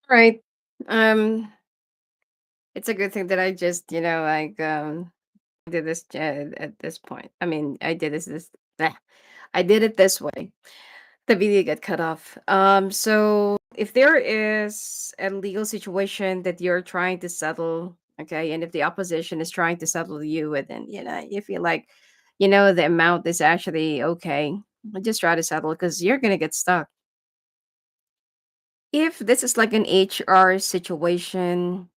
Right. Um, it's a good thing that I just, did this at this point. I mean, I did this. Bleh. I did it this way. The video got cut off. So if there is a legal situation that you're trying to settle, okay, and if the opposition is trying to settle you with, and you feel like, the amount is actually okay, just try to settle because you're gonna get stuck. If this is like an HR situation,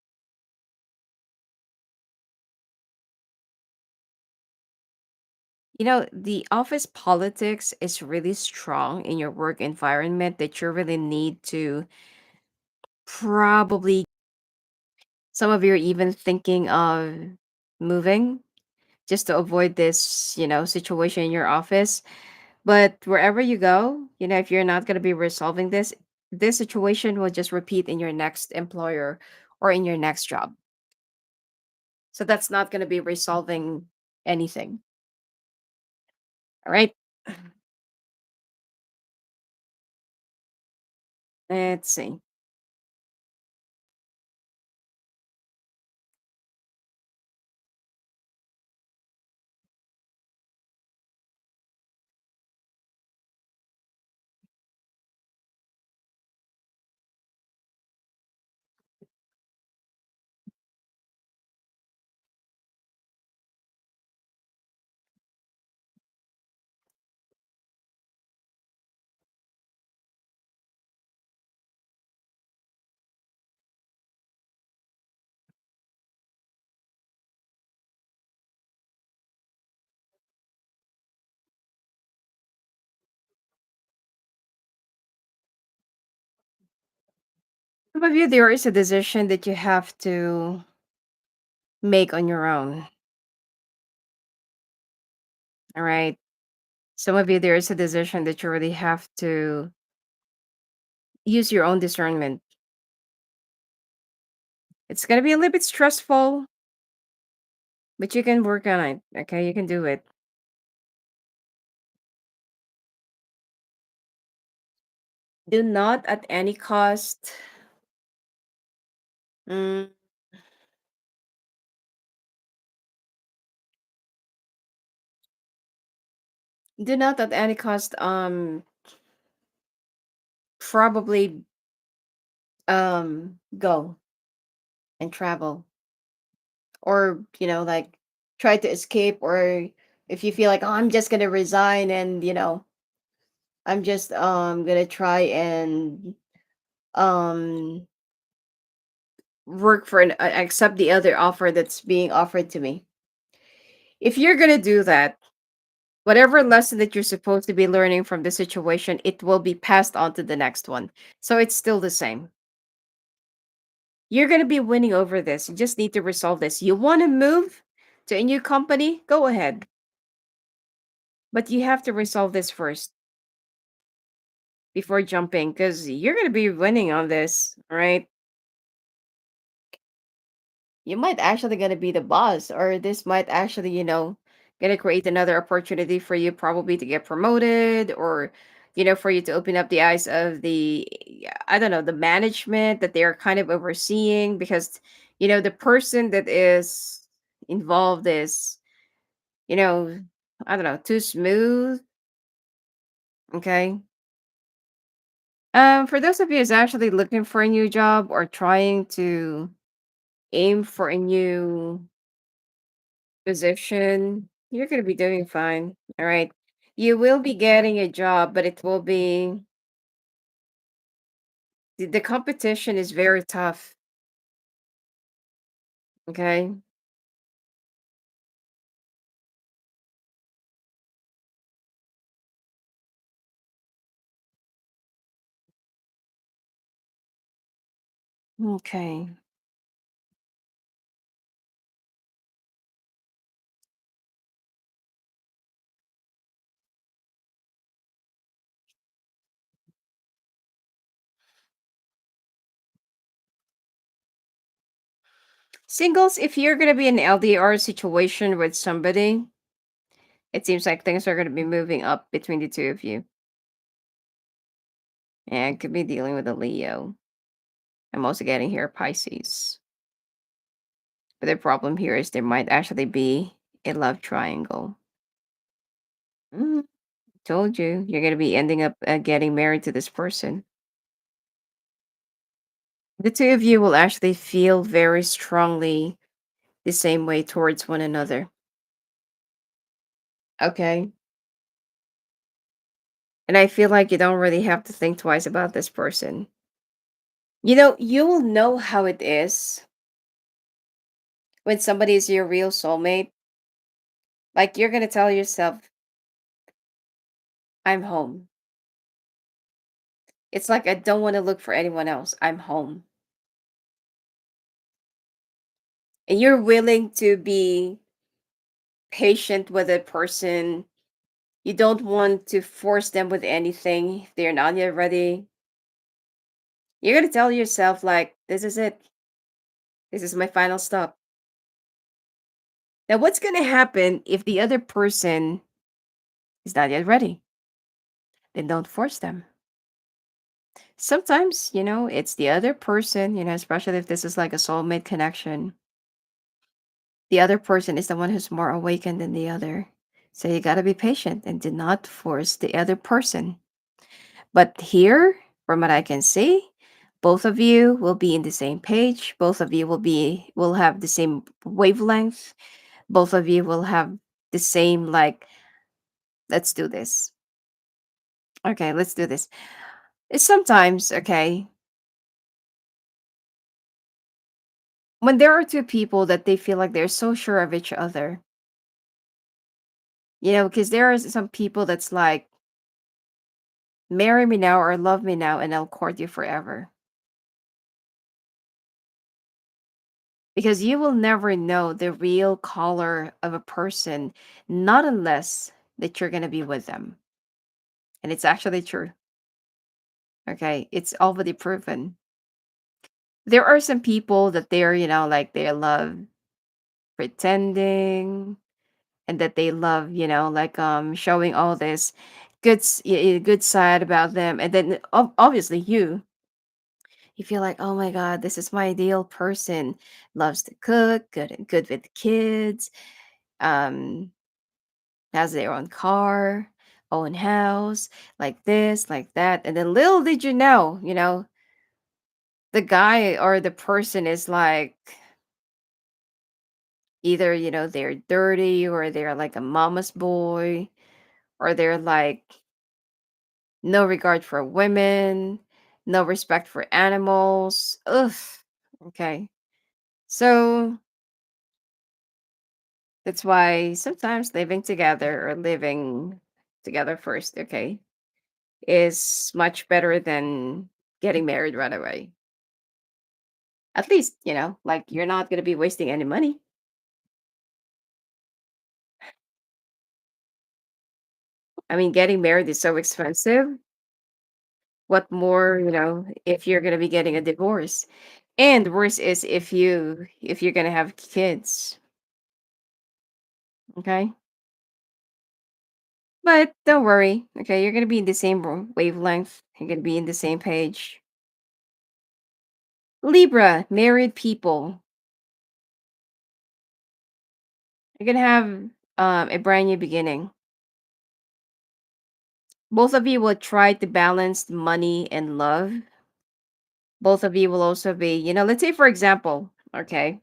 the office politics is really strong in your work environment that you really need to probably, some of you are even thinking of moving just to avoid this, situation in your office. But wherever you go, if you're not going to be resolving this situation will just repeat in your next employer or in your next job. So that's not going to be resolving anything. All right. Let's see. Some of you, there is a decision that you have to make on your own. All right. Some of you, there is a decision that you really have to use your own discernment. It's going to be a little bit stressful, but you can work on it. Okay. You can do it. Do not at any cost, mm, do not at any cost, probably, go and travel or, like try to escape, or if you feel like, oh, I'm just going to resign and, I'm just, going to try and, um, work for accept the other offer that's being offered to me. If you're going to do that, whatever lesson that you're supposed to be learning from the situation, it will be passed on to the next one. So it's still the same. You're going to be winning over this. You just need to resolve this. You want to move to a new company? Go ahead. But you have to resolve this first before jumping because you're going to be winning on this, right? You might actually going to be the boss, or this might actually, going to create another opportunity for you probably to get promoted, or for you to open up the eyes of the, I don't know, the management that they are kind of overseeing, because the person that is involved is, you know I don't know, too smooth. Okay. For those of you who's actually looking for a new job or trying to aim for a new position, you're going to be doing fine. All right. You will be getting a job, but it will be, the competition is very tough. Okay. Okay. Singles, if you're going to be in an LDR situation with somebody, it seems like things are going to be moving up between the two of you. And could be dealing with a Leo. I'm also getting here Pisces. But the problem here is there might actually be a love triangle. Mm, told you, you're going to be ending up getting married to this person. The two of you will actually feel very strongly the same way towards one another. Okay. And I feel like you don't really have to think twice about this person. You'll know how it is when somebody is your real soulmate. Like you're going to tell yourself, I'm home. It's like I don't want to look for anyone else. I'm home. And you're willing to be patient with a person. You don't want to force them with anything. If they're not yet ready. You're going to tell yourself, like, this is it. This is my final stop. Now, what's going to happen if the other person is not yet ready? Then don't force them. Sometimes, it's the other person, especially if this is like a soulmate connection. The other person is the one who's more awakened than the other. So you got to be patient and do not force the other person. But here, from what I can see, both of you will be in the same page. Both of you will have the same wavelength. Both of you will have the same like, let's do this. Okay, let's do this. It's sometimes, okay, when there are two people that they feel like they're so sure of each other, because there are some people that's like, marry me now or love me now and I'll court you forever. Because you will never know the real color of a person, not unless that you're going to be with them. And it's actually true. Okay. It's already proven. There are some people that they're, like they love pretending and that they love, like showing all this good side about them. And then obviously you feel like, oh my God, this is my ideal person. Loves to cook, good with kids, um, has their own car, own house, like this, like that. And then little did you know, the guy or the person is like either, they're dirty or they're like a mama's boy or they're like no regard for women, no respect for animals. Ugh. Okay. So that's why sometimes living together or living together first, okay, is much better than getting married right away. At least, like you're not going to be wasting any money. I mean, getting married is so expensive. What more, if you're going to be getting a divorce? And worse is if you're going to have kids, okay? But don't worry, okay? You're going to be in the same wavelength. You're going to be in the same page. Libra, married people. You're going to have a brand new beginning. Both of you will try to balance money and love. Both of you will also be, let's say for example, okay,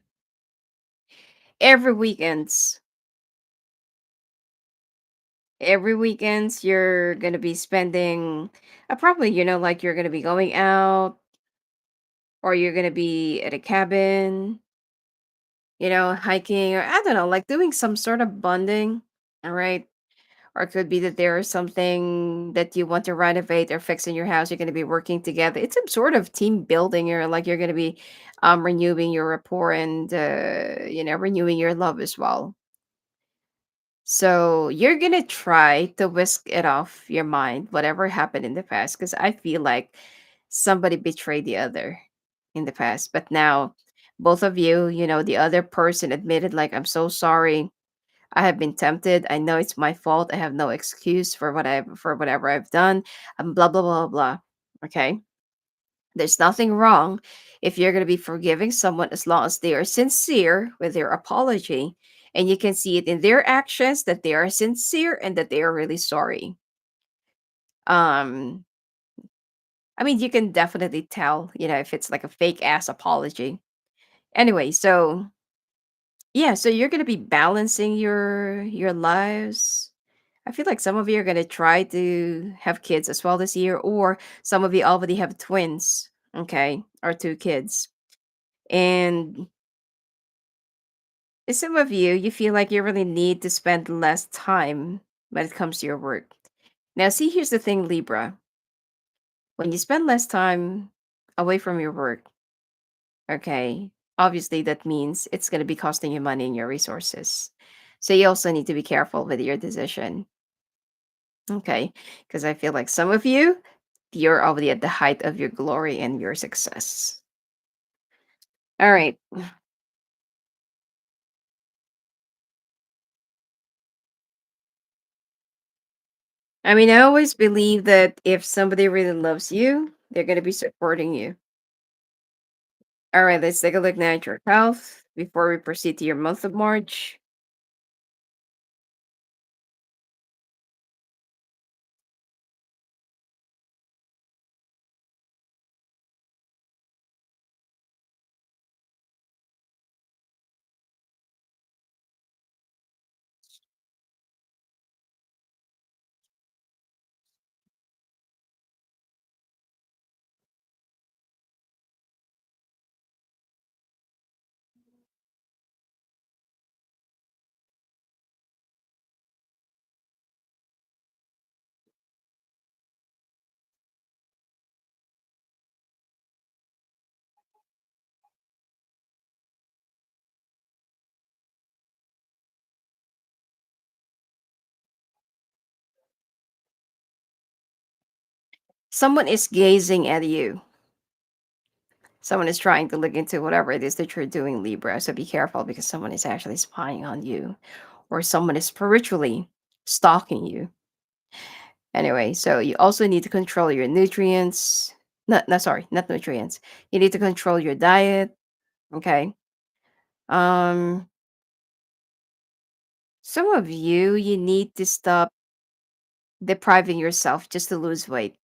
every weekends, every weekends you're gonna be spending, probably, like you're gonna be going out or you're gonna be at a cabin, hiking or I don't know, like doing some sort of bonding. All right. Or it could be that there is something that you want to renovate or fix in your house. You're going to be working together. It's some sort of team building, or like you're going to be renewing your rapport and renewing your love as well. So you're going to try to whisk it off your mind, whatever happened in the past, because I feel like somebody betrayed the other in the past. But now, both of you, the other person admitted, like, I'm so sorry. I have been tempted. I know it's my fault. I have no excuse for whatever I've done. Blah blah blah blah. Okay. There's nothing wrong if you're going to be forgiving someone as long as they are sincere with their apology. And you can see it in their actions that they are sincere and that they are really sorry. Um, I mean, you can definitely tell, if it's like a fake ass apology. Anyway, so yeah, so you're gonna be balancing your lives. I feel like some of you are gonna try to have kids as well this year, or some of you already have twins, okay, or two kids. And some of you, you feel like you really need to spend less time when it comes to your work. Now, see, here's the thing, Libra. When you spend less time away from your work, okay, obviously that means it's going to be costing you money and your resources. So you also need to be careful with your decision, okay? Because I feel like some of you, you're already at the height of your glory and your success. All right. I mean, I always believe that if somebody really loves you, they're going to be supporting you. All right, let's take a look now at your health before we proceed to your month of March. Someone is gazing at you. Someone is trying to look into whatever it is that you're doing, Libra. So be careful because someone is actually spying on you, or someone is spiritually stalking you. Anyway, so you also need to control your nutrients. No, sorry, not nutrients. You need to control your diet. Okay. Um, some of you, you need to stop depriving yourself just to lose weight.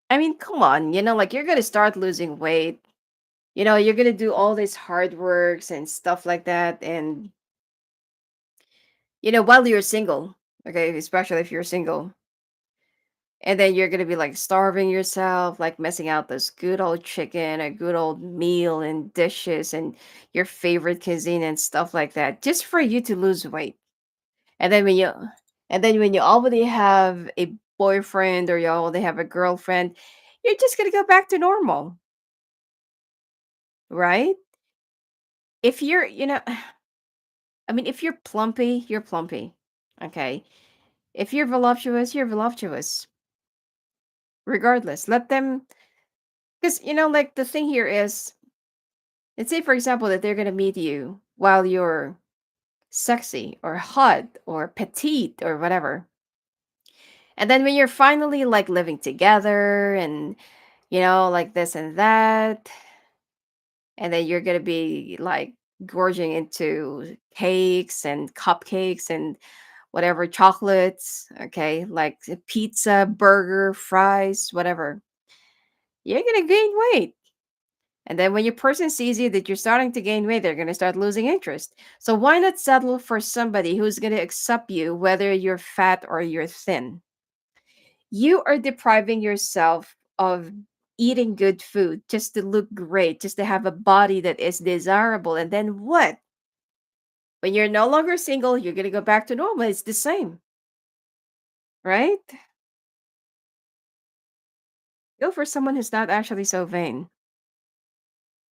I mean, come on, like you're gonna start losing weight. You're gonna do all these hard works and stuff like that, and while you're single, okay, especially if you're single, and then you're gonna be like starving yourself, like messing out this good old chicken, a good old meal and dishes and your favorite cuisine and stuff like that, just for you to lose weight. And then when you already have a boyfriend or you already have a girlfriend, you're just gonna go back to normal, right? If you're, I mean, if you're plumpy, you're plumpy. Okay. If you're voluptuous, you're voluptuous. Regardless, let them, because like the thing here is, let's say for example that they're gonna meet you while you're sexy or hot or petite or whatever, and then when you're finally like living together and like this and that, and then you're gonna be like gorging into cakes and cupcakes and whatever chocolates, okay, like pizza, burger, fries, whatever, you're gonna gain weight. And then when your person sees you that you're starting to gain weight, they're going to start losing interest. So why not settle for somebody who's going to accept you whether you're fat or you're thin? You are depriving yourself of eating good food just to look great, just to have a body that is desirable. And then what? When you're no longer single, you're going to go back to normal. It's the same, right? Go for someone who's not actually so vain.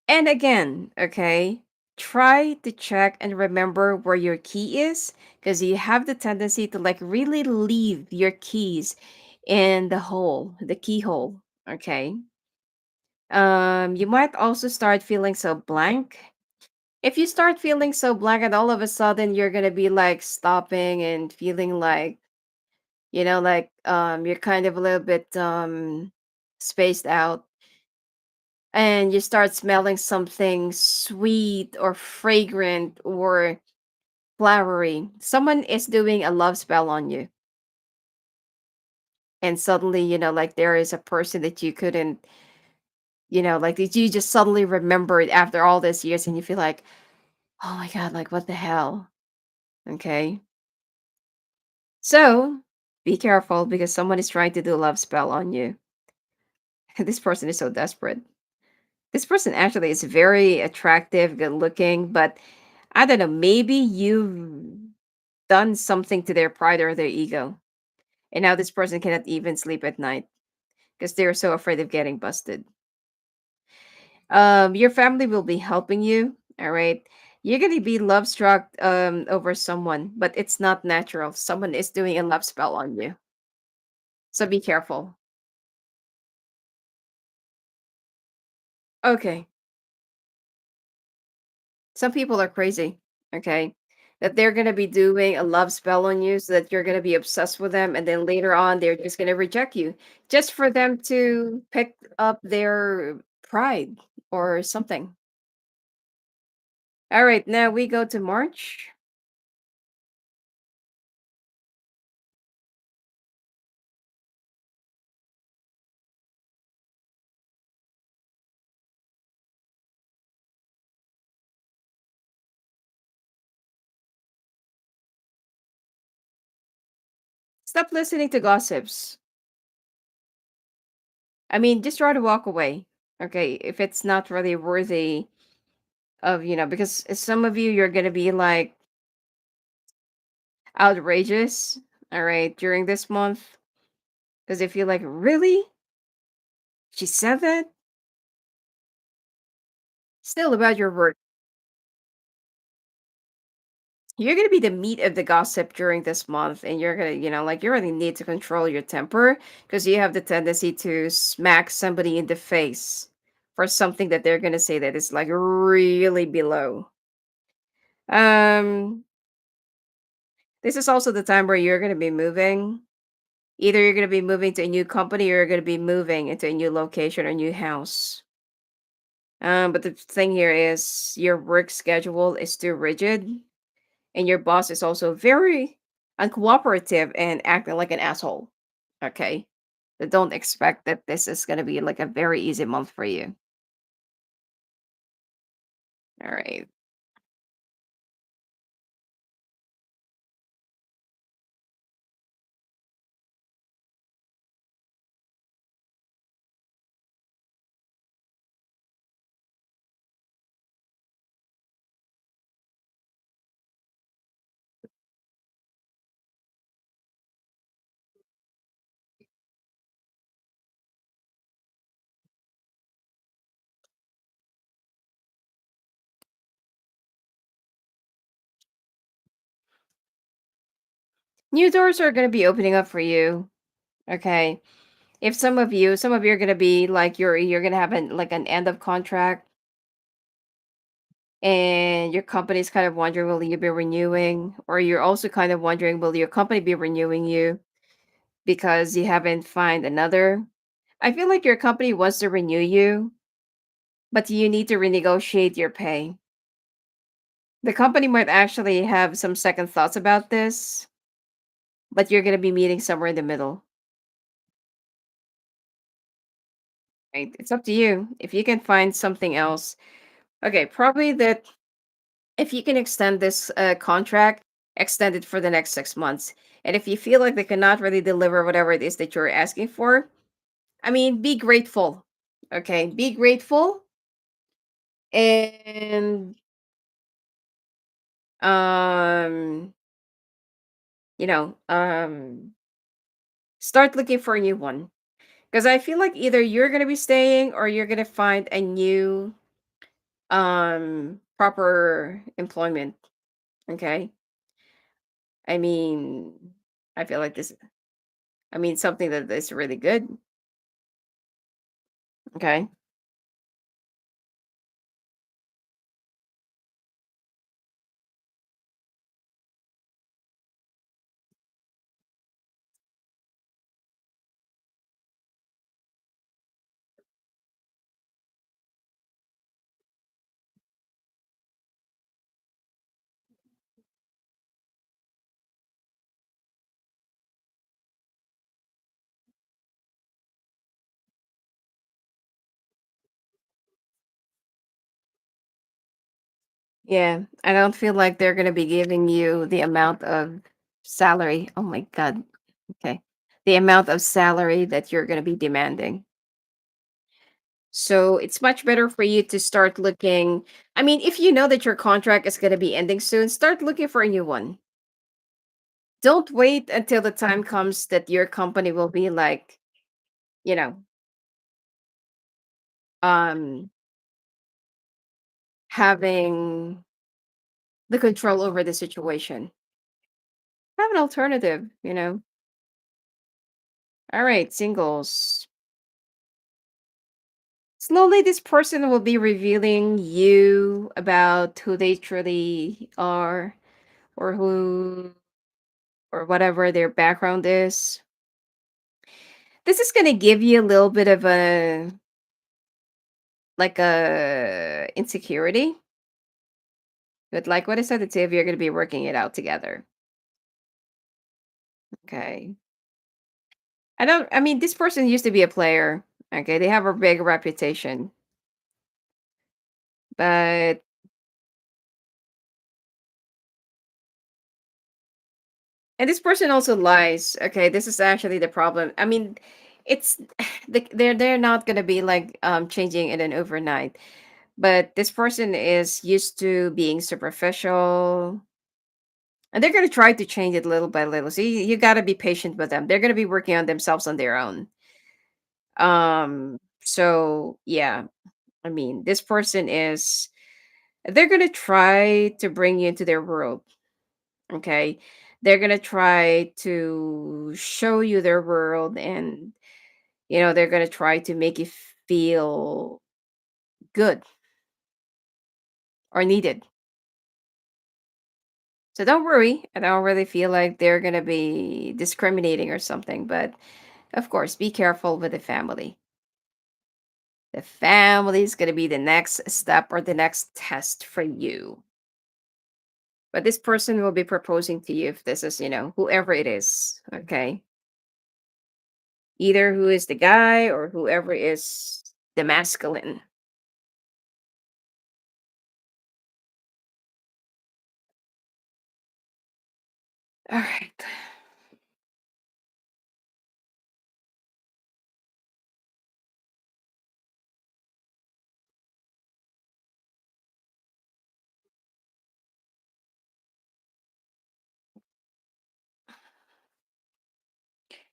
And again, okay, try to check and remember where your key is because you have the tendency to like really leave your keys in the keyhole, okay? You might also start feeling so blank. If you start feeling so blank and all of a sudden you're going to be like stopping and feeling like, like you're kind of a little bit spaced out, and you start smelling something sweet or fragrant or flowery. Someone is doing a love spell on you. And suddenly, like there is a person that you couldn't, like that you just suddenly remembered after all these years, and you feel like, oh my God, like what the hell? Okay. So be careful because someone is trying to do a love spell on you. This person is so desperate. This person actually is very attractive, good looking, but I don't know, maybe you've done something to their pride or their ego. And now this person cannot even sleep at night because they're so afraid of getting busted. Your family will be helping you, all right? You're gonna be love struck over someone, but it's not natural. Someone is doing a love spell on you. So be careful. Okay. Some people are crazy, okay? That they're gonna be doing a love spell on you so that you're gonna be obsessed with them, and then later on they're just gonna reject you just for them to pick up their pride or something. All right, now we go to March. Stop listening to gossips. I mean, just try to walk away. Okay, if it's not really worthy of, because some of you, you're gonna be like outrageous, all right, during this month. Because if you're like, really? She said that? Still about your work. You're gonna be the meat of the gossip during this month, and you're gonna, like you really need to control your temper because you have the tendency to smack somebody in the face for something that they're gonna say that is like really below. Um, this is also the time where you're gonna be moving. Either you're gonna be moving to a new company or you're gonna be moving into a new location or new house. But the thing here is your work schedule is too rigid, and your boss is also very uncooperative and acting like an asshole. Okay. So don't expect that this is gonna be like a very easy month for you. All right. New doors are gonna be opening up for you. Okay. If some of you are gonna be like you're gonna have an end of contract, and your company's kind of wondering will you be renewing, or you're also kind of wondering will your company be renewing you because you haven't find another. I feel like your company wants to renew you, but you need to renegotiate your pay. The company might actually have some second thoughts about this, but you're going to be meeting somewhere in the middle, right? It's up to you. If you can find something else. Okay, probably that if you can extend this contract, extend it for the next 6 months. And if you feel like they cannot really deliver whatever it is that you're asking for, I mean, be grateful. Okay, be grateful and um, you know, start looking for a new one. Because I feel like either you're gonna be staying or you're gonna find a new proper employment. Okay. I mean, I feel like this I mean something that is really good. Okay. Yeah, I don't feel like they're gonna be giving you the amount of salary. Oh my god. Okay. The amount of salary that you're gonna be demanding. So it's much better for you to start looking. I mean, if you know that your contract is gonna be ending soon, start looking for a new one. Don't wait until the time comes that your company will be like, you know, um having the control over the situation. Have an alternative. All right, singles. Slowly, this person will be revealing you about who they truly are, or who, or whatever their background is. This is going to give you a little bit of a, like a insecurity. But like what I said, the two of you are going to be working it out together. Okay. I mean, this person used to be a player. Okay. They have a big reputation. But And this person also lies. Okay, this is actually the problem. I mean, it's they're not gonna be like changing it in overnight. But this person is used to being superficial, and they're gonna try to change it little by little. So you gotta be patient with them. They're gonna be working on themselves on their own. So yeah, I mean, this person is they're gonna try to bring you into their world. Okay, they're gonna try to show you their world, and they're gonna try to make you feel good or needed. So don't worry, I don't really feel like they're gonna be discriminating or something, but of course, be careful with the family. The family is gonna be the next step or the next test for you. But this person will be proposing to you, if this is whoever it is. Okay, either who is the guy or whoever is the masculine. All right.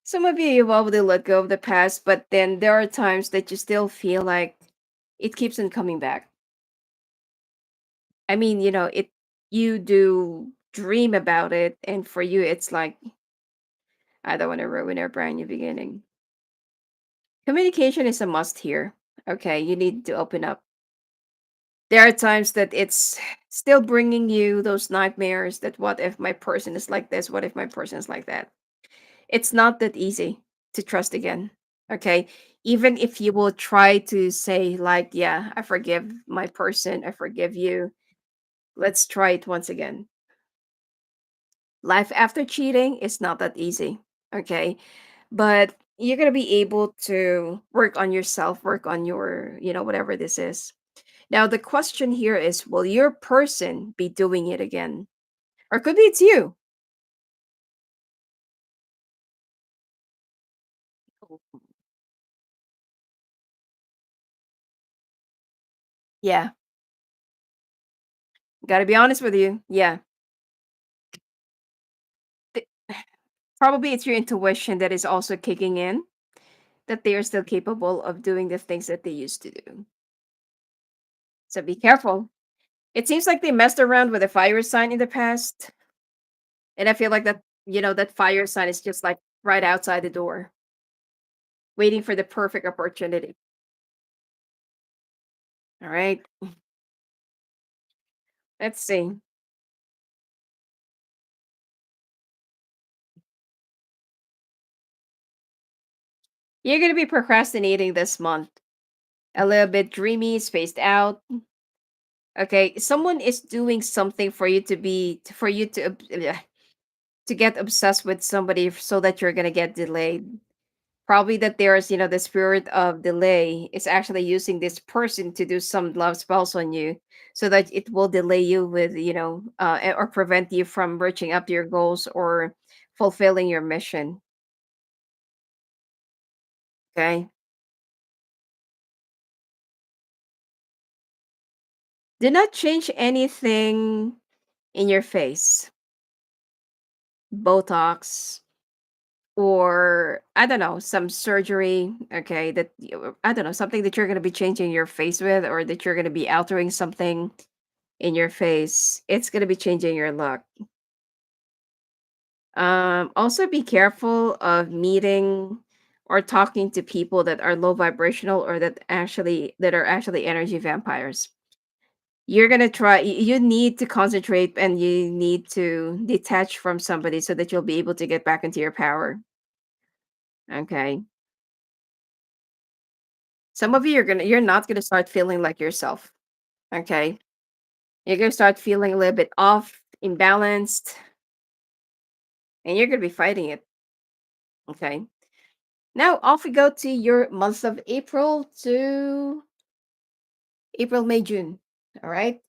Some of you already let go of the past, but then there are times that you still feel like it keeps on coming back. I mean, you do dream about it, and for you it's like, I don't want to ruin our brand new beginning. Communication is a must here. Okay, you need to open up. There are times that it's still bringing you those nightmares, that what if my person is like this? What if my person is like that? It's not that easy to trust again. Okay. Even if you will try to say, like, yeah, I forgive my person, I forgive you, let's try it once again. Life after cheating is not that easy. Okay. But you're going to be able to work on yourself, work on your, whatever this is. Now, the question here is, will your person be doing it again? Or could be it's you. Yeah. Got to be honest with you. Yeah. Th- Probably it's your intuition that is also kicking in, that they are still capable of doing the things that they used to do. So be careful. It seems like they messed around with a fire sign in the past. And I feel like that fire sign is just like right outside the door, waiting for the perfect opportunity. All right. Let's see. You're going to be procrastinating this month. A little bit dreamy, spaced out. Okay. Someone is doing something for you for you to get obsessed with somebody so that you're going to get delayed. Probably that there's, the spirit of delay is actually using this person to do some love spells on you so that it will delay you with, or prevent you from reaching up to your goals or fulfilling your mission. Okay. Do not change anything in your face. Botox, or I don't know, some surgery, okay, I don't know, something that you're going to be changing your face with, or that you're going to be altering something in your face. It's going to be changing your look. Also be careful of meeting or talking to people that are low vibrational, or that are actually energy vampires. You're going to you need to concentrate, and you need to detach from somebody so that you'll be able to get back into your power. Okay. Some of you you're not gonna start feeling like yourself. Okay. You're gonna start feeling a little bit off, imbalanced, and you're gonna be fighting it. Okay. Now off we go to your months of April to April, May, June. All right.